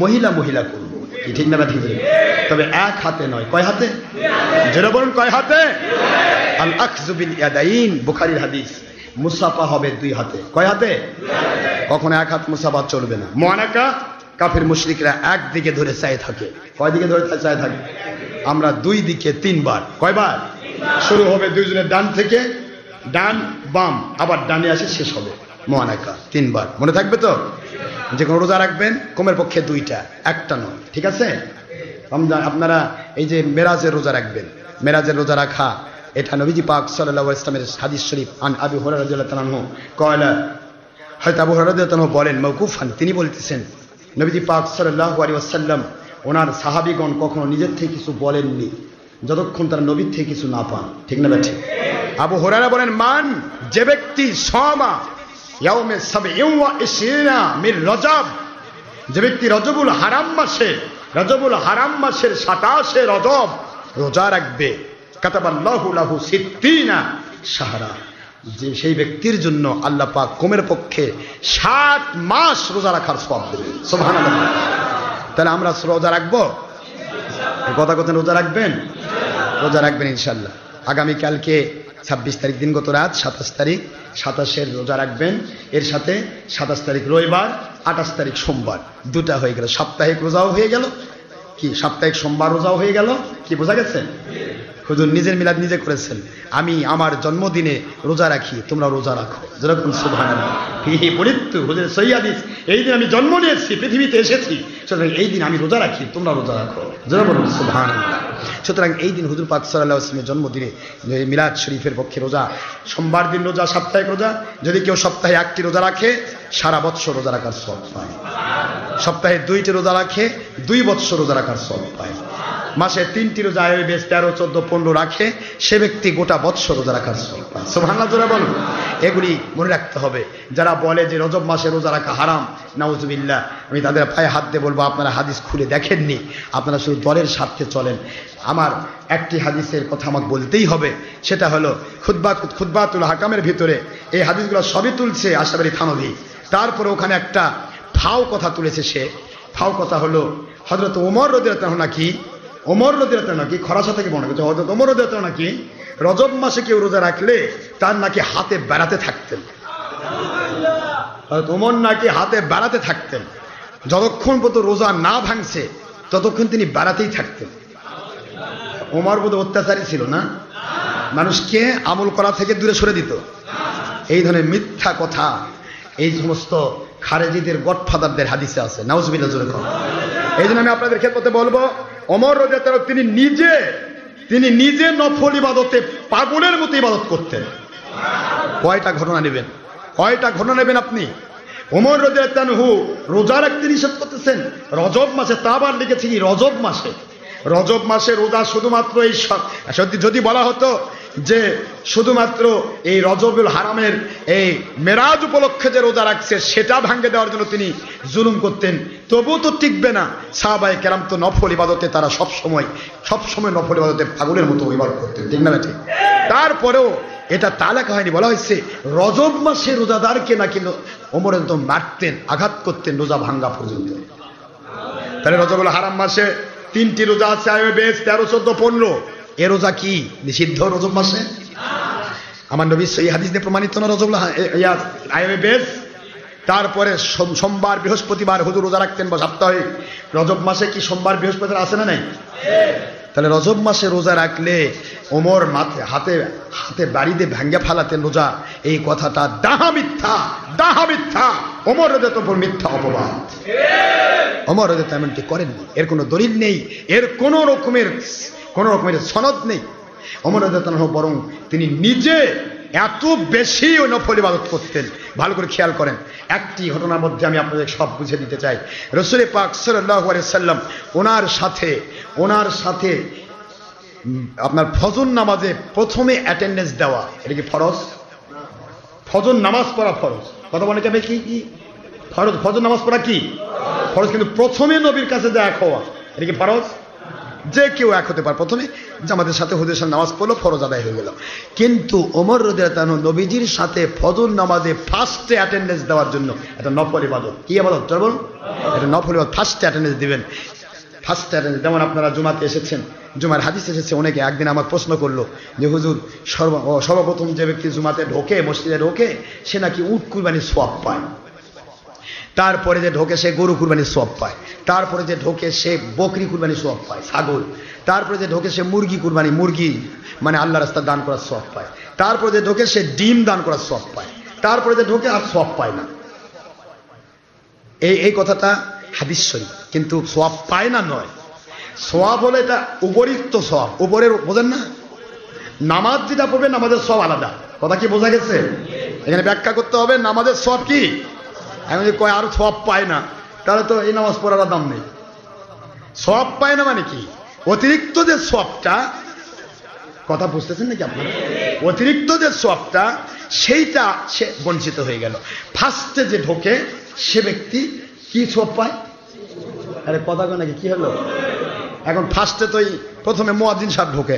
মহিলা মহিলা করব, কি ঠিক না? ঠিক। তবে এক হাতে নয়, কয় হাতে? যেটা বলুন কয় হাতে? আল আখযু বিল ইয়াদাইন, বুখারীর হাদিস। মুসাফা হবে দুই হাতে। কয় হাতে? কখনো এক হাত মুসাফা চলবে না। মুআনাকা কাফের মুশরিকরা একদিকে ধরে চায় থাকে। কয় দিকে ধরে চায় থাকে? আমরা দুই দিকে তিনবার। কয়বার? শুরু হবে দুইজনের ডান থেকে, ডান বাম, আবার ডানে আসে শেষ হবে। মুআনাকা তিনবার। মনে থাকবে তো? যে কোনো রোজা রাখবেন কমের পক্ষে দুইটা, একটা নয়, ঠিক আছে? আপনারা এই যে মেরাজের রোজা রাখবেন, মেরাজের রোজা রাখা এটা নবীজি পাক সাল্লাল্লাহু আলাইহি ওয়াসাল্লামের হাদিস শরীফ। আন আবি হুরায়রা রাদিয়াল্লাহু তাআলা আনহু قال হযরত আবু হুরায়রা রাদিয়াল্লাহু তাআলা বলেন মাওকুফান, তিনি বলতেছেন নবীজি পাক সাল্লাল্লাহু আলাইহি ওয়াসাল্লাম ওনার সাহাবীগণ কখনো নিজের থেকে কিছু বলেননি যতক্ষণ তারা নবীর থেকে কিছু না পান, ঠিক না ঠিক? আবু হুরায়রা বলেন মান, যে ব্যক্তি সামা ইয়াউমে 27 মিন রজব, যে ব্যক্তি রজবুল হারাম মাসে, রজবুল হারাম মাসের 27 রজব রোজা রাখবে, কাতাবাল্লাহু লাহু 60 শাহরা, যে সেই ব্যক্তির জন্য আল্লাহ পাক কমের পক্ষে 60 মাস রোজা রাখার সওয়াব দেবেন। সুবহানাল্লাহ। তাহলে আমরা রোজা রাখবো? কথা কথা রোজা রাখবেন? রোজা রাখবেন ইনশাআল্লাহ। আগামী কালকে 26 তারিখ দিনগত রাত, 27 তারিখ, 27-এর রোজা রাখবেন। এর সাথে 27 তারিখ রবিবার, 28 তারিখ সোমবার, দুটা হয়ে গেল। সাপ্তাহিক রোজাও হয়ে গেল, কি সাপ্তাহিক সোমবার রোজাও হয়ে গেল, কি বোঝা গেছে? হুজুর নিজের মিলাদ নিজে করেছেন। আমি আমার জন্মদিনে রোজা রাখি, তোমরা রোজা রাখো। যেরকম সুবহানাল্লাহ পরিত্তু হুজুর সহিহ হাদিস, এই দিন আমি জন্ম নিয়েছি, পৃথিবীতে এসেছি, সুতরাং এই দিন আমি রোজা রাখি, তোমরা রোজা রাখো। যেরকম সুবহানাল্লাহ। সুতরাং এই দিন হুজুর পাক সাল্লাল্লাহু আলাইহি ওয়াসাল্লামের জন্মদিনে মিলাদ শরীফের পক্ষে রোজা, সোমবার দিন রোজা, সাপ্তাহিক রোজা। যদি কেউ সপ্তাহে 1টি রোজা রাখে সারা বছর রোজা রাখার সওয়াব পায়। সপ্তাহে 2টি রোজা রাখে 2 বছর রোজা রাখার সওয়াব পায়। মাসে 3টি রোজা আয় বেশ 13, 14, 15 রাখে, সে ব্যক্তি গোটা বছর রোজা রাখার সওয়াব পায়। সুবহানাল্লাহ জোরে বলুন। এগুলি মনে রাখতে হবে। যারা বলে যে রজব মাসে রোজা রাখা হারাম, নাউজুবিল্লাহ, আমি তাদের পায়ে হাত দিয়ে বলবো আপনারা হাদিস খুলে দেখেননি, আপনারা শুধু দলের স্বার্থে চলেন। আমার একটি হাদিসের কথা আমাকে বলতেই হবে, সেটা হলো খুতবাতুল হাকামের ভিতরে এই হাদিসগুলো সবই তুলছে আশরাফ আলী থানভী। তারপরে ওখানে একটা ফাও কথা তুলেছে। সে ফাও কথা হলো হযরত ওমর রাদিয়াল্লাহু আনহু নাকি, ওমর রাদিয়াল্লাহু আনহু নাকি খরাসা থেকে বর্ণনা করছে, হযরত ওমর রাদিয়াল্লাহু আনহু নাকি রজব মাসে কেউ রোজা রাখলে তার নাকি হাতে বেড়াতে থাকতেন। হযরত ওমর নাকি হাতে বেড়াতে থাকতেন, যতক্ষণ পর্যন্ত রোজা না ভাঙছে ততক্ষণ তিনি বেড়াতেই থাকতেন। ওমর বোধ অত্যাচারী ছিল না, মানুষকে আমল করা থেকে দূরে সরে দিত। এই ধরনের মিথ্যা কথা এই সমস্ত খারেজিদের গডফাদারদের হাদিসে আছে। নাউজুবিল্লাহ জোরে কর। এই জন্য আমি আপনাদের ক্ষেত্রে বলবো, ওমর রাদিয়াল্লাহু আনহু তিনি নিজে নফল ইবাদতে পাগলের মতো ইবাদত করতেন। কয়টা ঘটনা নেবেন? কয়টা ঘটনা নেবেন আপনি? ওমর রাদিয়াল্লাহু আনহু রোজা রাখতে নিষেধ করতেছেন রজব মাসে, তা আবার লিখেছি কি রজব মাসে। রজব মাসে রোজা শুধুমাত্র এই যদি বলা হতো যে শুধুমাত্র এই রজবুল হারামের এই মেরাজ উপলক্ষে যে রোজা রাখছে সেটা ভাঙে দেওয়ার জন্য তিনি জুলুম করতেন, তবুও তো টিকবে না। সাহাবায়ে কেরাম তো নফল ইবাদতে তারা সবসময় নফল ইবাদতে পাগলের মতো ইবাদত করতেন, ঠিক না ঠিক? তারপরেও এটা তা লেখা হয়নি, বলা হয়েছে রজব মাসে রোজাদারকে নাকি ওমর তো মারতেন, আঘাত করতেন রোজা ভাঙ্গা পর্যন্ত। তাহলে রজবুল হারাম মাসে 3টি রোজা আছে, আইবে বেশ 13, 14, 15। এ রোজা কি নিষিদ্ধ রজব মাসে? আমার নবী সেই হাদিস দিয়ে প্রমাণিত না রজবুল আইবে বেশ। তারপরে সোমবার বৃহস্পতিবার হুজুর রোজা রাখতেন বা সাপ্তাহিক। রজব মাসে কি সোমবার বৃহস্পতিবার আছে না নাই? তাহলে রজব মাসে রোজা রাখলে ওমর হাতে বাড়িতে ভাঙ্গে ফালাতেন রোজা, এই কথাটা ডাহা মিথ্যা। ওমর রাদিয়াল্লাহু তাআলার উপর মিথ্যা অপবাদ। ওমর রাদিয়াল্লাহু তাআলা এমনটি করেননি, এর কোনো দলিল নেই, এর কোনো রকমের সনদ নেই। ওমর রাদিয়াল্লাহু তাআলা বরং তিনি নিজে এত বেশি ওই নফল ইবাদত করতেন। ভালো করে খেয়াল করেন, একটি ঘটনার মধ্যে আমি আপনাদের সব বুঝে দিতে চাই। রাসূল পাক সাল্লাল্লাহু আলাইহি সাল্লাম ওনার সাথে আপনার ফজর নামাজে প্রথমে অ্যাটেন্ডেন্স দেওয়া, এটা কি ফরজ? ফজর নামাজ পড়া ফরজ। কথা বলে যাবে কি ফরজ? ফজর নামাজ পড়া কি ফরজ, কিন্তু প্রথমে নবীর কাছে যা এক হওয়া, এটা কি ফরজ? যে কেউ এক হতে পারে, প্রথমে জামাতের সাথে হুজুরের সাথে নামাজ পড়লো, ফরজ আদায় হয়ে গেল। কিন্তু ওমর রাদিয়াল্লাহু তাআলা নবীজির সাথে ফজর নামাজে ফার্স্টে অ্যাটেন্ডেন্স দেওয়ার জন্য এটা নফল ইবাদত। কি ইবাদত বলুন? এটা নফল ইবাদত, ফার্স্টে অ্যাটেন্ডেন্স দিবেন। ফার্স্টে অ্যাটেন্ডেন্স, যেমন আপনারা জুমাতে এসেছেন, জুমার হাদিস এসেছে, অনেকে একদিন আমার প্রশ্ন করলো যে হুজুর সর্বপ্রথম যে ব্যক্তি জুমাতে ঢোকে, মসজিদে ঢোকে, সে নাকি উট কুরবানির সওয়াব পায়, তারপরে যে ঢোকে সে গরু কুরবানির সওয়াব পায়, তারপরে যে ঢোকে সে বকরি কুরবানির সওয়াব পায়, ছাগল, তারপরে যে ঢোকে সে মুরগি মানে আল্লাহ রাস্তায় দান করার সওয়াব পায়, তারপরে যে ঢোকে সে ডিম দান করার সওয়াব পায়, তারপরে যে ঢোকে আর সওয়াব পায় না। এই কথাটা হাদিস শরীফ, কিন্তু সওয়াব পায় না নয়, সওয়াব হলো এটা উপরিক্ত সওয়াব, উপরের, বোঝেন না? নামাজ যেটা পড়বে নামাজের সওয়াব আলাদা। কথা কি বোঝা গেছে? এখানে ব্যাখ্যা করতে হবে নামাজের সওয়াব কি। আমি যদি কয় আরো সওয়াব পায় না, তাহলে তো এই নামাজ পড়ার দাম নেই। সওয়াব পায় না মানে কি? অতিরিক্ত যে সওয়াবটা, কথা বুঝতেছেন নাকি আপনারা? অতিরিক্ত যে সওয়াবটা সেইটা সে বঞ্চিত হয়ে গেল। ফার্স্টে যে ঢোকে সে ব্যক্তি কি সওয়াব পায়? আরে কথা কয় নাকি? কি হলো এখন? ফার্স্টে তো প্রথমে মুয়াজ্জিন সাহেব ঢোকে,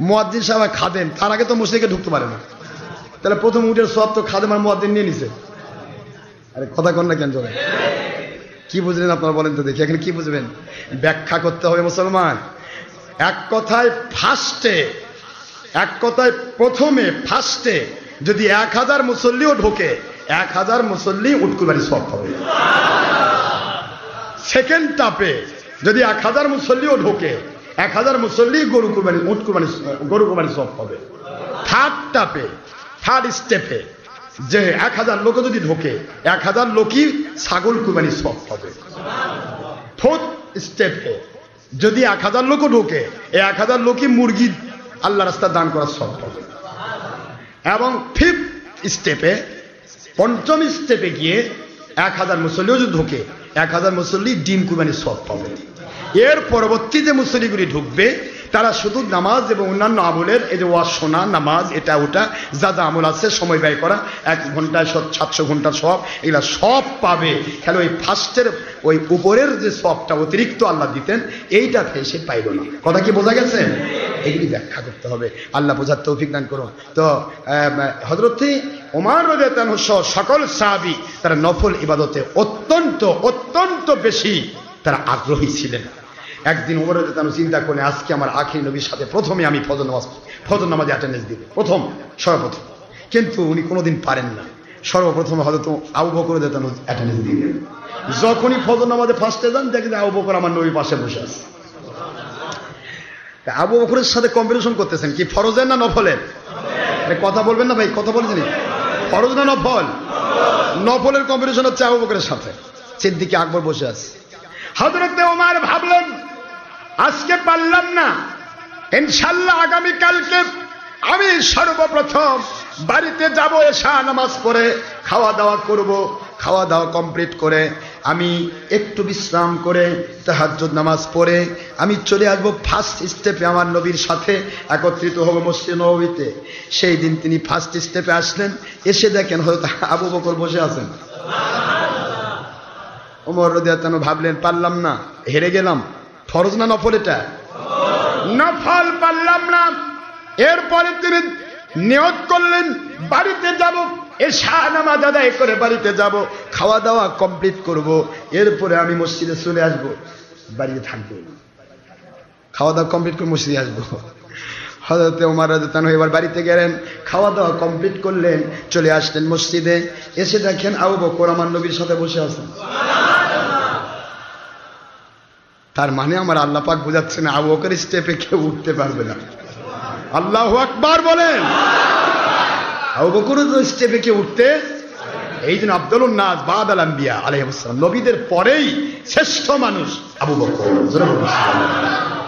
মুয়াজ্জিন সাহেব খাদেম, তার আগে তো মসজিদে ঢুকতে পারে না, তাহলে প্রথম উঠের সওয়াব তো খাদেম আর মুয়াজ্জিন নিয়ে নিছে। আরে কথা কন না কেন জোরে? কি বুঝলেন আপনারা বলেন তো দেখি, এখানে কি বুঝবেন? ব্যাখ্যা করতে হবে মুসলমান। এক কথায় প্রথমে ফার্স্টে যদি 1000 মুসল্লিও ঢোকে, 1000 মুসল্লি উট কুরবানির সওয়াব পাবে। সেকেন্ড টাপে যদি 1000 মুসল্লিও ঢোকে, 1000 মুসল্লি উট কুরবানির সওয়াব পাবে। থার্ড স্টেপে যে 1000 লোক যদি ঢোকে, 1000 লোকই ছাগল কুরবানির সওয়াব পাবে। ফোর্থ স্টেপে যদি 1000 লোকও ঢোকে, এই 1000 লোকই মুরগি আল্লাহ রাস্তায় দান করার সওয়াব পাবে। এবং ফিফথ স্টেপে, পঞ্চম স্টেপে গিয়ে 1000 মুসল্লিও যদি ঢোকে, 1000 মুসল্লি ডিম কুরবানির সওয়াব পাবে। এর পরবর্তী যে মুসল্লিগুলি ঢুকবে তারা শুধু নামাজ এবং অন্যান্য আমলের, এই যে ওয়াজ শোনা, নামাজ, এটা ওটা যা যা আমল আছে, সময় ব্যয় করা, 1 ঘন্টায় 700 ঘন্টার সওয়াব, এগুলা সব পাবে। খেলে ওই ফার্স্টের ওই উপরের যে সওয়াবটা অতিরিক্ত আল্লাহ দিতেন, এইটাতে সে পাইল না। কথা কি বোঝা গেছে? এগুলি ব্যাখ্যা করতে হবে, আল্লাহ বোঝার তৌফিক দান করুন। তো হযরত ওমর রাদিয়াল্লাহু আনহু সহ সকল সাহাবী তারা নফল ইবাদতে অত্যন্ত বেশি তারা আগ্রহী ছিলেন। একদিন ওমর রাদিয়াল্লাহু আনহু চিন্তা করলেন, আজকে আমার আখির নবীর সাথে প্রথমে আমি ফজর নামাজে অ্যাটেন্ডেন্স দিব, সর্বপ্রথম। কিন্তু উনি কোনোদিন পারেন না। সর্বপ্রথম হযরত আবু বকর রাদিয়াল্লাহু আনহু অ্যাটেন্ডেন্স দিলেন। যখনই ফজর নামাজে ফার্স্টে যান, দেখেন আবু বকর আমার নবীর পাশে বসে আছে। আবু বকরের সাথে কম্পিটিশন করতেছেন, কি ফরজের না নফলের? কথা বলবেন না ভাই, কথা বলছেন, ফরজ না নফল? নফলের কম্পিটিশন হচ্ছে আবু বকরের সাথে। সিদ্দিক আকবর বসে আছে। হযরত ওমর ভাবলেন, আজকে পারলাম না, ইনশাআল্লাহ আগামীকালকে আমি সর্বপ্রথম বাড়িতে যাব, এশা নামাজ পড়ে খাওয়া দাওয়া করব, খাওয়া দাওয়া কমপ্লিট করে আমি একটু বিশ্রাম করে তাহাজ্জুদ নামাজ পড়ে আমি চলে আসবো ফার্স্ট স্টেপে, আমার নবীর সাথে একত্রিত হবো মসজিদ নববীতে। সেই দিন তিনি ফার্স্ট স্টেপে আসলেন, এসে দেখেন হযরত আবু বকর বসে আছেন। ওমর রাদিয়াল্লাহু আনহু ভাবলেন, পারলাম না, হেরে গেলাম। ফরজ না নফল? এটা নফল, পারলাম না। এরপরে তিনি নিয়ত করলেন বাড়িতে যাব, এশা নামাজ আদায় করে বাড়িতে যাব, খাওয়া দাওয়া কমপ্লিট করব, এরপরে আমি মসজিদে চলে আসব, বাড়িতে থাকবো, খাওয়া দাওয়া কমপ্লিট করে মসজিদে আসবো। হযরত ওমর রাদিয়াল্লাহু আনহু এবার বাড়িতে গেলেন, খাওয়া দাওয়া কমপ্লিট করলেন, চলে আসলেন মসজিদে। এসে দেখেন আবু বকর আমার নবীর সাথে বসে আছেন। তার মানে আমার আল্লাহ পাক বোঝাচ্ছেন আবু বকর স্টেপে কেউ উঠতে পারবে না। আল্লাহু আকবার বলেন। আবু বকর স্টেপে কেউ উঠতে, এই জন্য আফদলুন নাস বাদাল আম্বিয়া আলাইহিস সালাম, নবীদের পরেই শ্রেষ্ঠ মানুষ আবু বকর।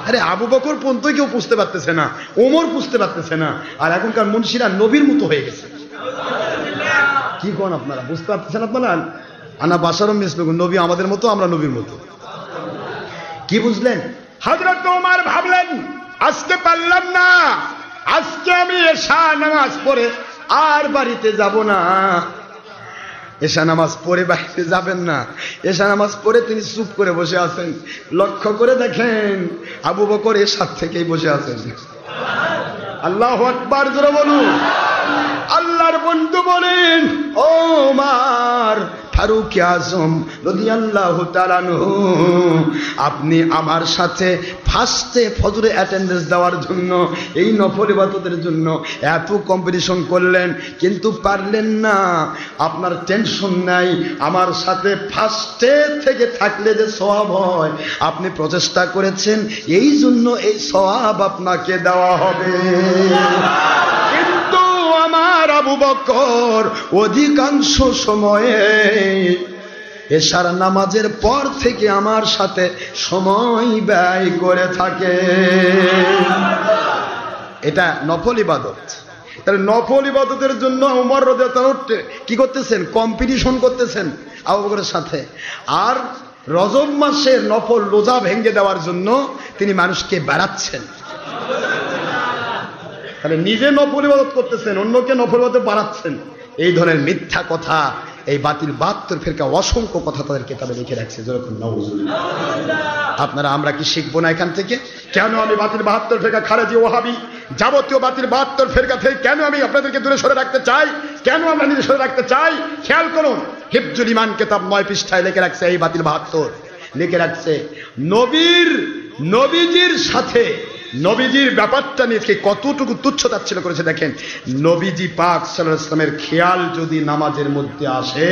আরে আবু বকর পর্যন্ত কেউ বুঝতে পারতেছে না, ওমর বুঝতে পারতেছে না, আর এখনকার মুন্সিরা নবীর মতো হয়ে গেছে। কি কোন আপনারা বুঝতে পারতেছেন? আপনারা আনা বাশারুম মিসলুকুম, নবী আমাদের মতো, আমরা নবীর মতো। কি বুঝলেন? হযরত ওমর ভাবলেন আজকে পারলাম না, আজকে আমি এশা নামাজ পড়ে আর বাড়িতে যাব না। এশা নামাজ পড়ে বাড়িতে যাবেন না, এশা নামাজ পড়ে তিনি চুপ করে বসে আছেন। লক্ষ্য করে দেখেন আবু বকর এশার থেকেই বসে আছেন। আল্লাহু আকবার জোরে বলুন। আল্লাহর বন্ধু বলেন, ও ওমর ফারুক আজম রাদিয়াল্লাহু তাআলা আনহু, আপনি আমার সাথে ফার্স্টে ফজরে অ্যাটেন্ডেন্স দেওয়ার জন্য, এই নফল ইবাদতের জন্য এত কম্পিটিশন করলেন, কিন্তু পারলেন না। আপনার টেনশন নাই, আমার সাথে ফার্স্টে থেকে থাকলে যে সওয়াব হয়, আপনি প্রচেষ্টা করেছেন, এই জন্য এই সওয়াব আপনাকে দেওয়া হবে। কিন্তু আমার আবু বকর অধিকাংশ সময়ে এশার নামাজের পর থেকে আমার সাথে সময় ব্যয় করে থাকে। এটা নফল ইবাদত। তাহলে নফল ইবাদতের জন্য ওমর রাদিয়াল্লাহু আনহু কি করতেছেন? কম্পিটিশন করতেছেন আবু বকরের সাথে। আর রজব মাসের নফল রোজা ভেঙে দেওয়ার জন্য তিনি মানুষকে বাড়াচ্ছেন। তাহলে নিজে নফল ইবাদত করতেছেন, অন্যকে নফল ইবাদতে বাড়াচ্ছেন। এই ধরনের মিথ্যা কথা এই বাতিল 72 ফিরকা অসংখ্য কথা তাদের কিতাবে লিখে রাখছে। যেরকম নাউজুবিল্লাহ। আপনারা আমরা কি শিখবো না এখান থেকে? কেন আমি বাতিল 72 ফিরকা, খারেজি, ওয়াহাবি, যাবতীয় বাতিল 72 ফিরকা থেকে কেন আমি আপনাদেরকে দূরে সরে রাখতে চাই? কেন আমরা নিজে সরে রাখতে চাই? খেয়াল করুন, হিফজুল ঈমান কিতাব 9 পৃষ্ঠায় লিখে রাখছে, এই বাতিল 72 লিখে রাখছে নবীজির সাথে, নবীজির ব্যাপারটা নিয়ে কতটুকু তুচ্ছতাচ্ছিল্য করেছে দেখেন। নবীজি পাক সাল্লাল্লাহু আলাইহি ওয়াসাল্লামের খেয়াল যদি নামাজের মধ্যে আসে,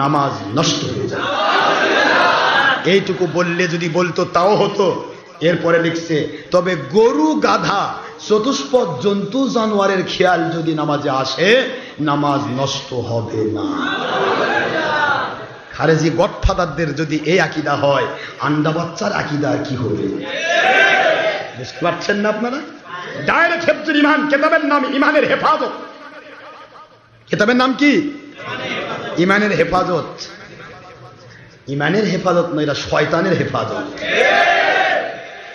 নামাজ নষ্ট হয়ে যায়। এইটুকু বললে যদি বলতো তাও হতো। এরপরে লিখছে, তবে গরু, গাধা, চতুষ্পদ জন্তু জানোয়ারের খেয়াল যদি নামাজে আসে, নামাজ নষ্ট হবে না। খারেজি গডফাদারদের যদি এই আকীদা হয়, আন্ডা বাচ্চার আকীদা কি হবে? বুঝতে পারছেন না আপনারা? ডাইরেক্ট হিফজুল ঈমান কিতাবের নাম ঈমানের হেফাজত। কিতাবের নাম কি? ঈমানের হেফাজত। ঈমানের হেফাজত নয়, এটা শয়তানের হেফাজত।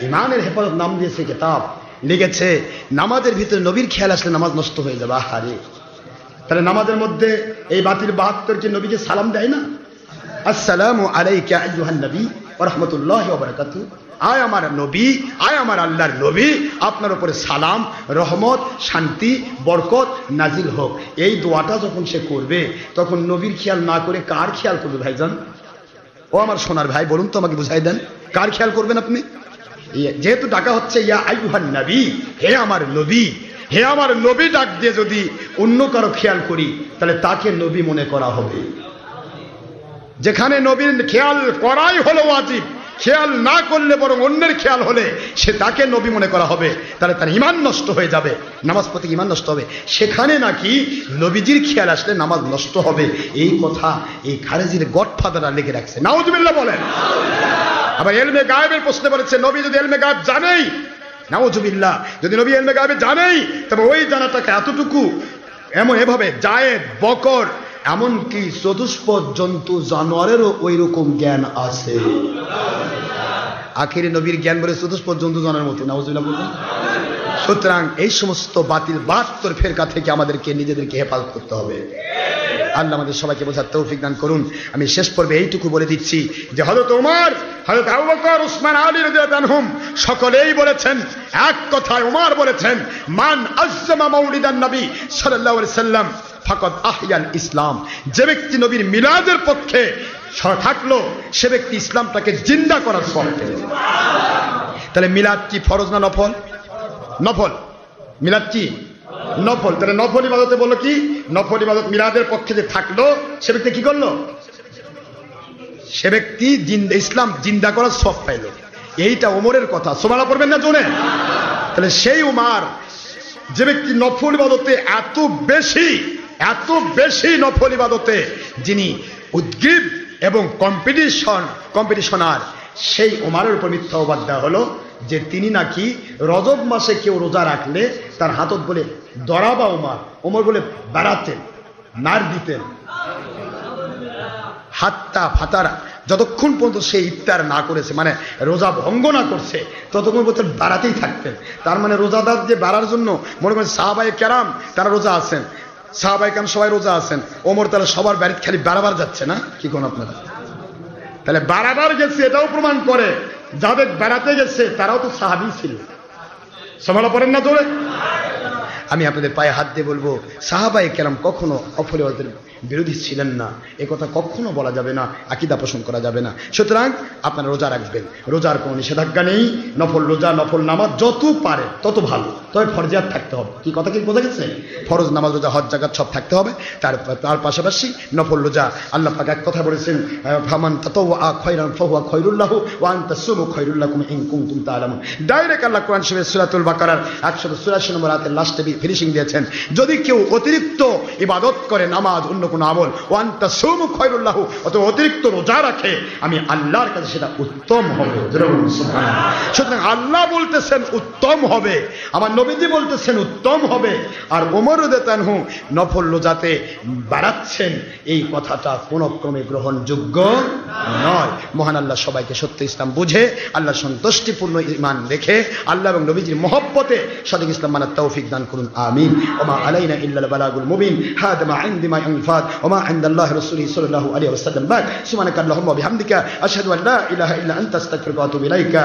ঈমানের হেফাজত নাম দিয়েছে কিতাব, লিখেছে নামাজের ভিতরে নবীর খেয়াল আসলে নামাজ নষ্ট হয়ে যাবে। আহারে, তাহলে নামাজের মধ্যে এই বাতিল 72 কি নবীকে সালাম দেয় না? আসসালামু আলাইকা আইয়ুহান নবী ওয়া রাহমাতুল্লাহি ওয়া বারাকাতুহু। আয় আমার নবী, আয় আমার আল্লাহর নবী, আপনার উপরে সালাম, রহমত, শান্তি, বরকত নাজিল হোক। এই দোয়াটা যখন সে করবে, তখন নবীর খেয়াল না করে কার খেয়াল করবে ভাইজান? ও আমার সোনার ভাই, বলুন তো, আমাকে বুঝাই দেন, কার খেয়াল করবেন আপনি? যেহেতু ডাকা হচ্ছে ইয়া আইয়ুহান নবী, হে আমার নবী, হে আমার নবী ডাক দিয়ে যদি অন্য কারো খেয়াল করি, তাহলে তাকে নবী মনে করা হবে। যেখানে নবীর খেয়াল করাই হলো ওয়াজিব, খেয়াল না করলে বরং অন্যের খেয়াল হলে সে তাকে নবী মনে করা হবে, তাহলে তার ঈমান নষ্ট হয়ে যাবে, নামাজ পড়তে ঈমান নষ্ট হবে। সেখানে নাকি নবীজির খেয়াল আসলে নামাজ নষ্ট হবে, এই কথা এই খারেজির গডফাদাররা লিখে রাখছে। নাউজুবিল্লাহ বলেন। আবার ইলমে গায়েবের প্রশ্ন করেছে, নবী যদি ইলমে গায়েব জানেই, নাউজুবিল্লাহ, যদি নবী ইলমে গায়েবে জানেই, তবে ওই জানাটাকে এতটুকু এভাবে জায়েদ, বকর এমনকি চতুষ্পদ জন্তু জানোয়ারেরও ওই রকম জ্ঞান আছে। আখিরে নবীর জ্ঞান বলে চতুষ্পদ জন্তু জানোয়ারের মতো, নাউজুবিল্লাহ বলবেন। সুতরাং এই সমস্ত বাতিল 72 ফেরকা থেকে আমাদেরকে নিজেদেরকে হেফাজত করতে হবে। আল্লাহ আমাদের সবাইকে বোঝার তৌফিক দান করুন। আমি শেষ পর্বে এইটুকু বলে দিচ্ছি যে হযরত ওমর, হযরত আবু বকর, উসমান, আলী রাদিয়াল্লাহু আনহুম সকলেই বলেছেন, এক কথায় ওমর বলেছেন, মান আযযামা মাউলিদান নবী সাল্লাল্লাহু আলাইহি সাল্লাম ফাকাদ আহইয়াল ইসলাম। যে ব্যক্তি নবীর মিলাদের পক্ষে থাকলো সে ব্যক্তি ইসলামটাকে জিন্দা করার সওয়াব পেল। তাহলে মিলাদ কি ফরজ না নফল? নফল। মিলাদ কি নফল। তাহলে নফল ইবাদতে বললো কি? নফল ইবাদত মিলাদের পক্ষে যে থাকলো সে ব্যক্তি কি করলো? সে ব্যক্তি ইসলাম জিন্দা করার সওয়াব পাইল। এইটা ওমরের কথা, সুবহানাল্লাহ পড়বেন না জোরে? তাহলে সেই ওমর যে ব্যক্তি নফল ইবাদতে এত বেশি নফল ইবাদতে যিনি উদ্গ্রীব এবং কম্পিটিশনার, সেই ওমরের উপর মিথ্যা অপবাদ দেওয়া হলো যে তিনি নাকি রজব মাসে কেউ রোজা রাখলে তার হাতত বলে দরাবা ওমর বলে বেড়াতেন, মার দিতেন, হাত্তা ফাতারা, যতক্ষণ পর্যন্ত সে ইফতার না করেছে, মানে রোজা ভঙ্গ না করছে, ততক্ষণ পর্যন্ত বেড়াতেই থাকতেন। তার মানে রোজাদার যে বাড়ার জন্য মনে করেন সাহাবায়ে কেরাম তারা রোজা আছেন, সাহাবায়ে কেরাম সবাই রোজা আছেন, ওমর তাহলে সবার বাড়িতে খালি বাড়াবার যাচ্ছে না? কি কোন আপনারা? তাহলে বাড়াবার গেছে এটাও প্রমাণ করে যাদের বেড়াতে গেছে তারাও তো সাহাবী ছিল। সুবহানাল্লাহ পড়েন না জোরে? আমি আপনাদের পায়ে হাত দিয়ে বলবো, সাহাবায়ে কেরাম কখনো নফল ইবাদতের বিরোধী ছিলেন না, এ কথা কখনো বলা যাবে না, আকীদা পোষণ করা যাবে না। সুতরাং আপনারা রোজা রাখবেন, রোজার কোনো নিষেধাজ্ঞা নেই। নফল রোজা, নফল নামাজ যত পারে তত ভালো, তবে ফরজিয়াত থাকতে হবে। কি কথা কি বোঝা গেছে? ফরজ নামাজ, রোজা, হজ, যাকাত সব থাকতে হবে। তার পাশাপাশি নফল রোজা, আল্লাহ পাক এক কথা বলেছেন, ফামান তাতাওয়া খায়রান ফাহুয়া খায়রুল লাহু ওয়া আন তাসুমু খায়রুল লাকুম ইন কুনতুম তা'লামুন। ডাইরেক্ট আল্লাহ কোরআন শরীফের সূরাতুল বাকারার 184 নম্বর আয়াতের লাস্টে ফিনিশিং দিয়েছেন, যদি কেউ অতিরিক্ত ইবাদত করে, নামাজ, অন্য কোনো আমল, ওয়া আন তাসুমু খায়রুল লাহু, অথবা অতিরিক্ত রোজা রাখে, আমি আল্লাহর কাছে সেটা উত্তম হবে। সুবহানাল্লাহ। সুতরাং আল্লাহ বলতেছেন উত্তম হবে, আমার নবীজি বলতেছেন উত্তম হবে, আর ওমর রাদিয়াল্লাহু আনহু নফল রোজাতে বাড়াচ্ছেন, এই কথাটা কোন ক্রমে গ্রহণযোগ্য নয়। মহান আল্লাহ সবাইকে সত্য ইসলাম বুঝে, আল্লাহ সন্তুষ্টিপূর্ণ ঈমান রেখে, আল্লাহ এবং নবীজির মহব্বতে সঠিক ইসলাম মানার তৌফিক দান করুন, আমিন। ওমা আলাইনা ইল্লাল বালাগুল মুবিন। হাদা মা ইনদি মা ইনফাদ ওমা ইনদাল্লাহি রাসূলিহি সাল্লাল্লাহু আলাইহি ওয়াসাল্লাম। সুবহানাকা আল্লাহুম্মা ওয়া বিহামদিকা আশহাদু আন লা ইলাহা ইল্লা আনতা আস্তাগফিরুকা ওয়া আতুবু ইলাইকা।